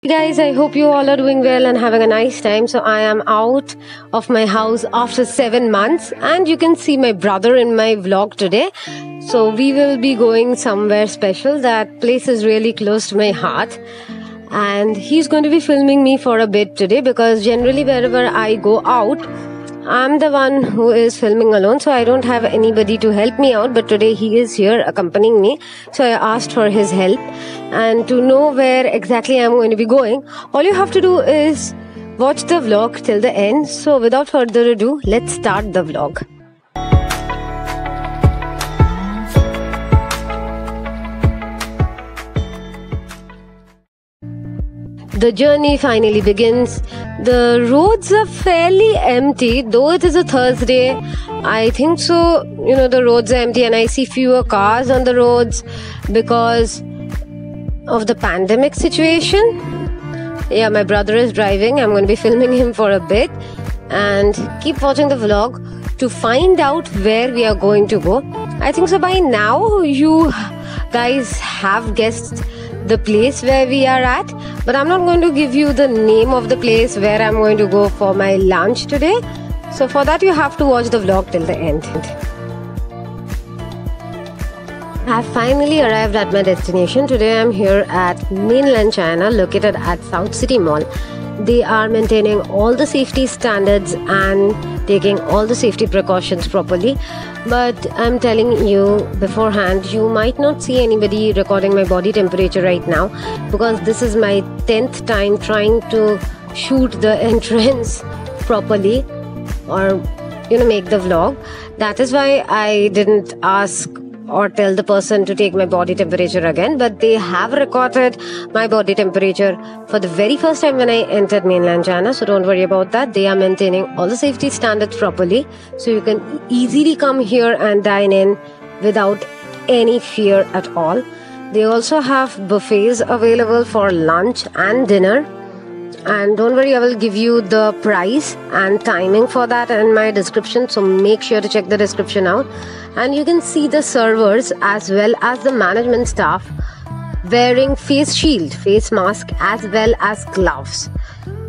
Guys, I hope you all are doing well and having a nice time. So I am out of my house after 7 months and you can see my brother in my vlog today. So we will be going somewhere special. That place is really close to my heart and he's going to be filming me for a bit today because generally wherever I go out, I'm the one who is filming alone, so I don't have anybody to help me out, but today he is here accompanying me, so I asked for his help. And to know where exactly I'm going to be going, all you have to do is watch the vlog till the end. So without further ado, let's start the vlog. The journey finally begins. The roads are fairly empty, though it is a Thursday. I think so, the roads are empty and I see fewer cars on the roads because of the pandemic situation. Yeah, my brother is driving. I'm going to be filming him for a bit and keep watching the vlog to find out where we are going to go. I think so by now you guys have guessed the place where we are at, but I'm not going to give you the name of the place where I'm going to go for my lunch today. So for that you have to watch the vlog till the end. I have finally arrived at my destination. Today I'm here at mainland China, located at South City Mall. They are maintaining all the safety standards and taking all the safety precautions properly. But I'm telling you beforehand, you might not see anybody recording my body temperature right now because this is my 10th time trying to shoot the entrance properly or make the vlog. That is why I didn't ask or tell the person to take my body temperature again, but they have recorded my body temperature for the very first time when I entered mainland China, so don't worry about that. They are maintaining all the safety standards properly, so you can easily come here and dine in without any fear at all. They also have buffets available for lunch and dinner. And don't worry, I will give you the price and timing for that in my description, so make sure to check the description out. And you can see the servers as well as the management staff wearing face shield, face mask as well as gloves.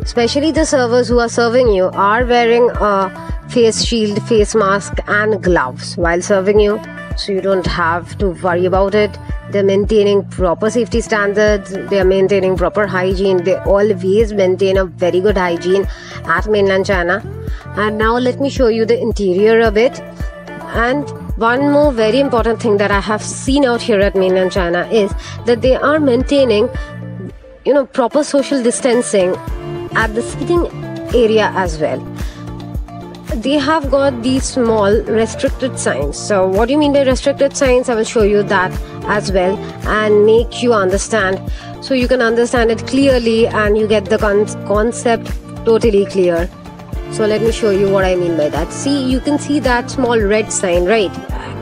Especially the servers who are serving you are wearing a face shield, face mask and gloves while serving you, so you don't have to worry about it. They're maintaining proper safety standards, they're maintaining proper hygiene. They always maintain a very good hygiene at mainland China. And now let me show you the interior a bit. And one more very important thing that I have seen out here at mainland China is that they are maintaining proper social distancing at the seating area as well. They have got these small restricted signs. So what do you mean by restricted signs? I will show you that as well and make you understand, so you can understand it clearly and you get the concept totally clear. So let me show you what I mean by that. See, you can see that small red sign, right?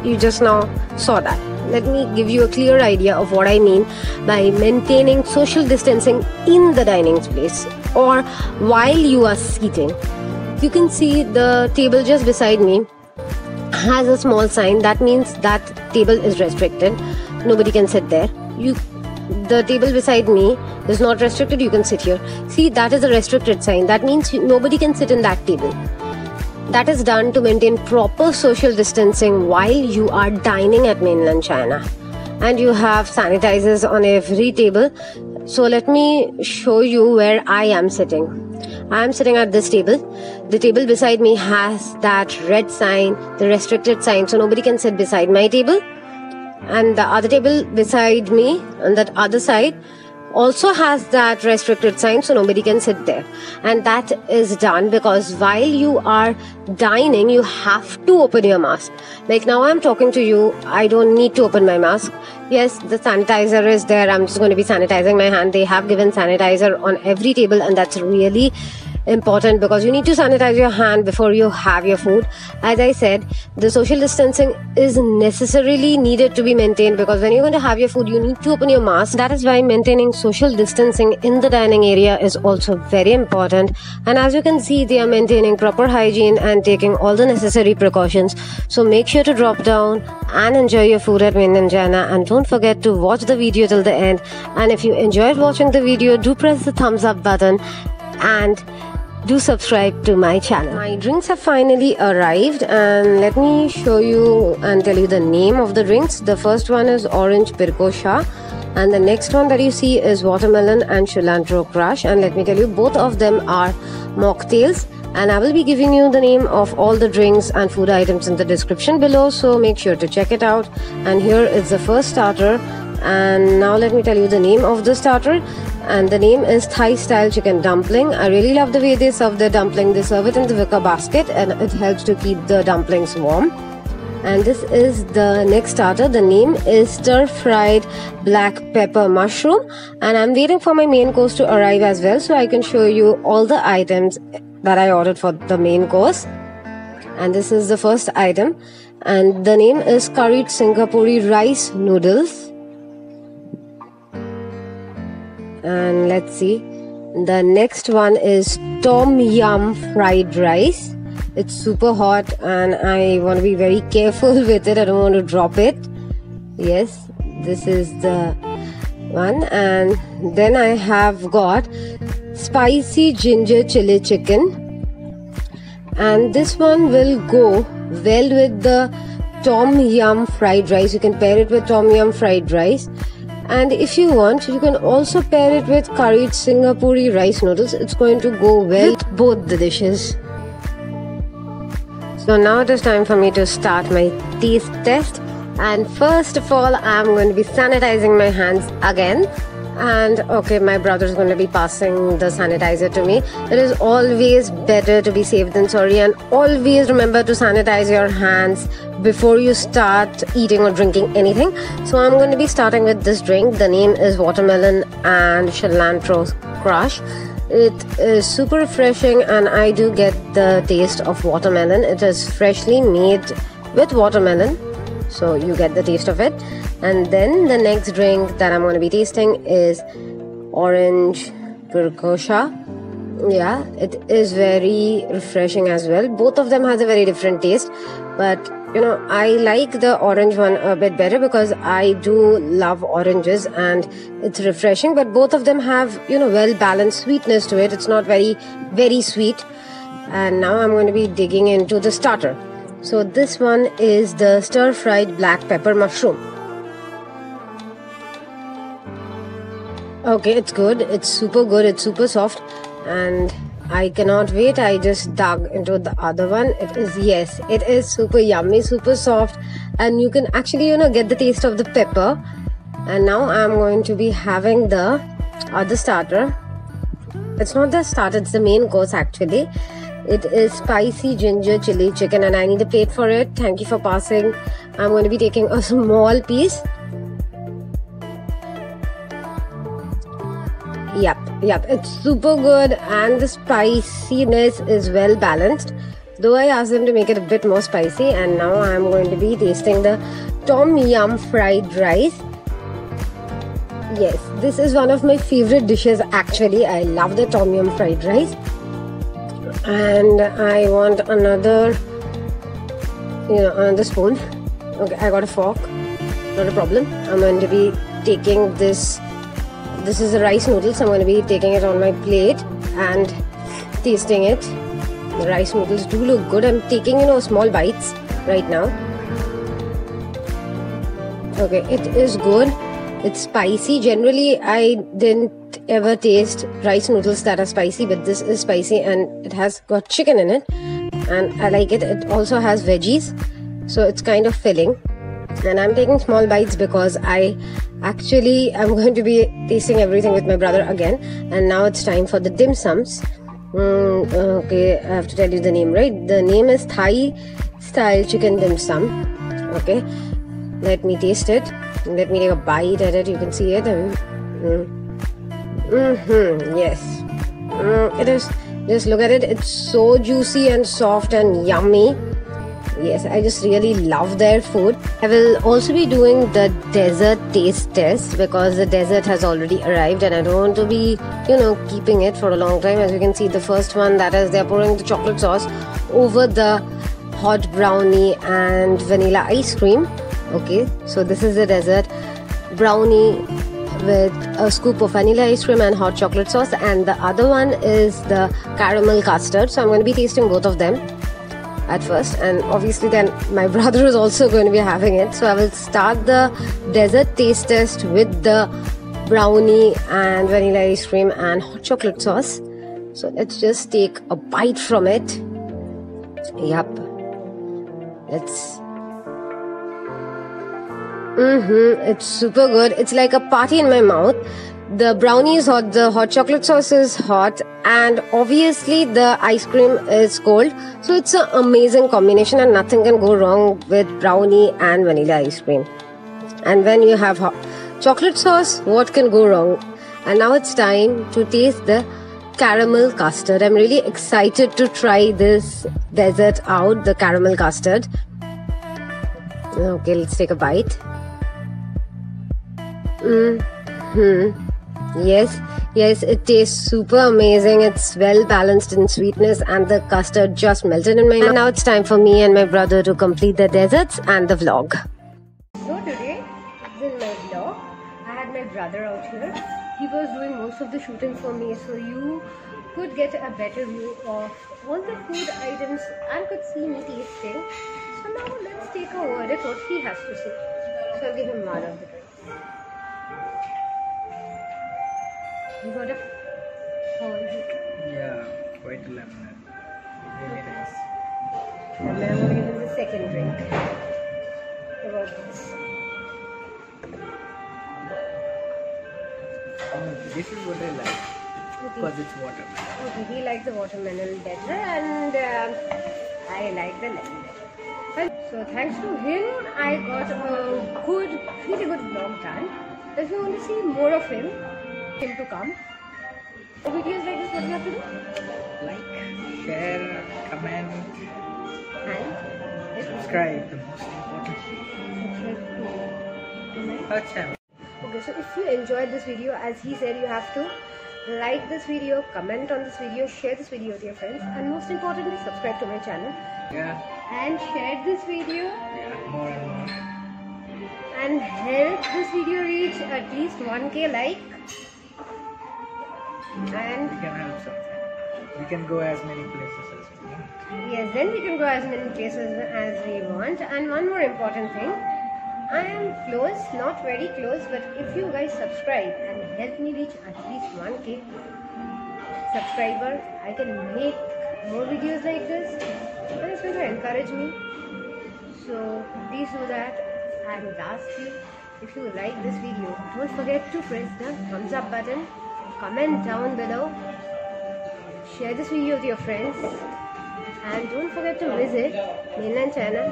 You just now saw that. Let me give you a clear idea of what I mean by maintaining social distancing in the dining space or while you are seating. You can see the table just beside me has a small sign. That means that table is restricted. Nobody can sit there. The table beside me is not restricted. You can sit here. See, that is a restricted sign. That means nobody can sit in that table. That is done to maintain proper social distancing while you are dining at mainland China. And you have sanitizers on every table. So let me show you where I am sitting. I am sitting at this table. The table beside me has that red sign, the restricted sign, so nobody can sit beside my table. And the other table beside me on that other side also has that restricted sign, so nobody can sit there. And that is done because while you are dining, you have to open your mask. Like now I'm talking to you, I don't need to open my mask. Yes, the sanitizer is there. I'm just going to be sanitizing my hand. They have given sanitizer on every table and that's really important because you need to sanitize your hand before you have your food. As I said, the social distancing is necessarily needed to be maintained because when you're going to have your food, you need to open your mask. That is why maintaining social distancing in the dining area is also very important. And as you can see, they are maintaining proper hygiene and taking all the necessary precautions. So make sure to drop down and enjoy your food at Mainland China, and don't forget to watch the video till the end. And if you enjoyed watching the video, do press the thumbs up button and do subscribe to my channel. My drinks have finally arrived, and let me show you and tell you the name of the drinks. The first one is Orange Pirkosha, and the next one that you see is Watermelon and Cilantro Crush. And let me tell you, both of them are mocktails, and I will be giving you the name of all the drinks and food items in the description below, so make sure to check it out. And here is the first starter, and now let me tell you the name of the starter, and the name is Thai style chicken dumpling. I really love the way they serve the dumpling. They serve it in the wicker basket, and it helps to keep the dumplings warm. And this is the next starter. The name is stir fried black pepper mushroom, and I'm waiting for my main course to arrive as well, so I can show you all the items that I ordered for the main course. And this is the first item, and the name is curried Singapore rice noodles. And let's see, the next one is tom yum fried rice. It's super hot and I want to be very careful with it. I don't want to drop it. Yes, this is the one. And then I have got spicy ginger chili chicken, and this one will go well with the tom yum fried rice. You can pair it with tom yum fried rice, and if you want, you can also pair it with curried Singapore rice noodles. It's going to go well with both the dishes. So now it is time for me to start my taste test, and first of all I'm going to be sanitizing my hands again. And okay, my brother is going to be passing the sanitizer to me. It is always better to be safe than sorry, and always remember to sanitize your hands before you start eating or drinking anything. So I'm going to be starting with this drink. The name is Watermelon and Cilantro Crush. It is super refreshing, and I do get the taste of watermelon. It is freshly made with watermelon, so you get the taste of it. And then the next drink that I'm going to be tasting is Orange Pirkosha. Yeah, it is very refreshing as well. Both of them has a very different taste, but you know, I like the orange one a bit better because I do love oranges and it's refreshing. But both of them have, you know, well balanced sweetness to it. It's not very sweet. And now I'm going to be digging into the starter. So this one is the stir fried black pepper mushroom. Okay, it's good. It's super good. It's super soft, and I cannot wait. I just dug into the other one. It is super yummy, super soft, and you can actually, you know, get the taste of the pepper. And now I'm going to be having the other starter. It's not the starter, it's the main course actually. It is spicy ginger chili chicken, and I need a plate for it. Thank you for passing. I'm going to be taking a small piece. Yep, it's super good, and the spiciness is well balanced, though I asked them to make it a bit more spicy. And now I'm going to be tasting the tom yum fried rice. Yes, this is one of my favorite dishes actually. I love the tom yum fried rice, and I want another spoon. Okay, I got a fork, not a problem. I'm going to be taking this is the rice noodles. I'm going to be taking it on my plate and tasting it. The rice noodles do look good. I'm taking, small bites right now. Okay, it is good. It's spicy. Generally, I didn't ever taste rice noodles that are spicy, but this is spicy and it has got chicken in it, and I like it. It also has veggies, so it's kind of filling. And I'm taking small bites because I actually am going to be tasting everything with my brother again. And now it's time for the dim sums. Okay, I have to tell you the name, right? The name is Thai style chicken dim sum. Okay, let me taste it. Let me take a bite at it. You can see it. Yes, Just look at it. It's so juicy and soft and yummy. Yes, I just really love their food. I will also be doing the dessert taste test because the dessert has already arrived and I don't want to be, keeping it for a long time. As you can see, the first one, that is, they're pouring the chocolate sauce over the hot brownie and vanilla ice cream. Okay, so this is the dessert. Brownie with a scoop of vanilla ice cream and hot chocolate sauce, and the other one is the caramel custard. So I'm going to be tasting both of them at first, and obviously then my brother is also going to be having it. So I will start the dessert taste test with the brownie and vanilla ice cream and hot chocolate sauce. So let's just take a bite from it. Yep, let's it's super good. It's like a party in my mouth. The brownie is hot, the hot chocolate sauce is hot, and obviously the ice cream is cold. So it's an amazing combination and nothing can go wrong with brownie and vanilla ice cream. And when you have hot chocolate sauce, what can go wrong? And now it's time to taste the caramel custard. I'm really excited to try this dessert out, the caramel custard. Okay, let's take a bite. Yes, it tastes super amazing. It's well balanced in sweetness and the custard just melted in my mouth. And now it's time for me and my brother to complete the desserts and the vlog. So today, in my vlog, I had my brother out here. He was doing most of the shooting for me, so you could get a better view of all the food items and could see me tasting. So now let's take a word at what he has to say. So I'll give him one of the drinks. You got a... How is it? Yeah, quite a lemonade. Really nice. And then I'm going to give him the second drink. How about this? This is what I like. Because it's watermelon. Okay, he likes the watermelon better and I like the lemon better. So thanks to him, I got a really good vlog done. If you want to see more of him to come, the videos like this, what do you have to do? Like, share, comment, and subscribe. The most important thing. Our channel. Okay, so if you enjoyed this video, as he said, you have to like this video, comment on this video, share this video with your friends, and most importantly, subscribe to my channel. Yeah. And share this video. Yeah, more and more. And help this video reach at least 1k like. And We can help something. We can go as many places as we want. yes, then we can go as many places as we want. And one more important thing, I am close, not very close, but if you guys subscribe and help me reach at least 1k subscriber, I can make more videos like this, and it's going to encourage me. So please do that. And lastly, if you like this video, don't forget to press the thumbs up button, comment down below, share this video with your friends, and don't forget to visit Mainland China.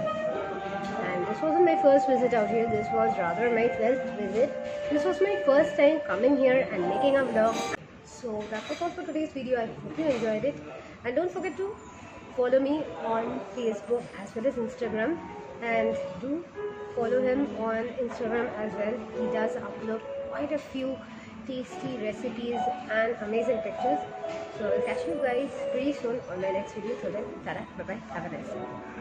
And this wasn't my first visit out here, this was rather my 12th visit. This was my first time coming here and making a vlog. So that was all for today's video. I hope you enjoyed it. And don't forget to follow me on Facebook as well as Instagram. And do follow him on Instagram as well. He does upload quite a few tasty recipes and amazing pictures. So I'll catch you guys pretty soon on my next video. So then, tada, bye bye, have a nice day.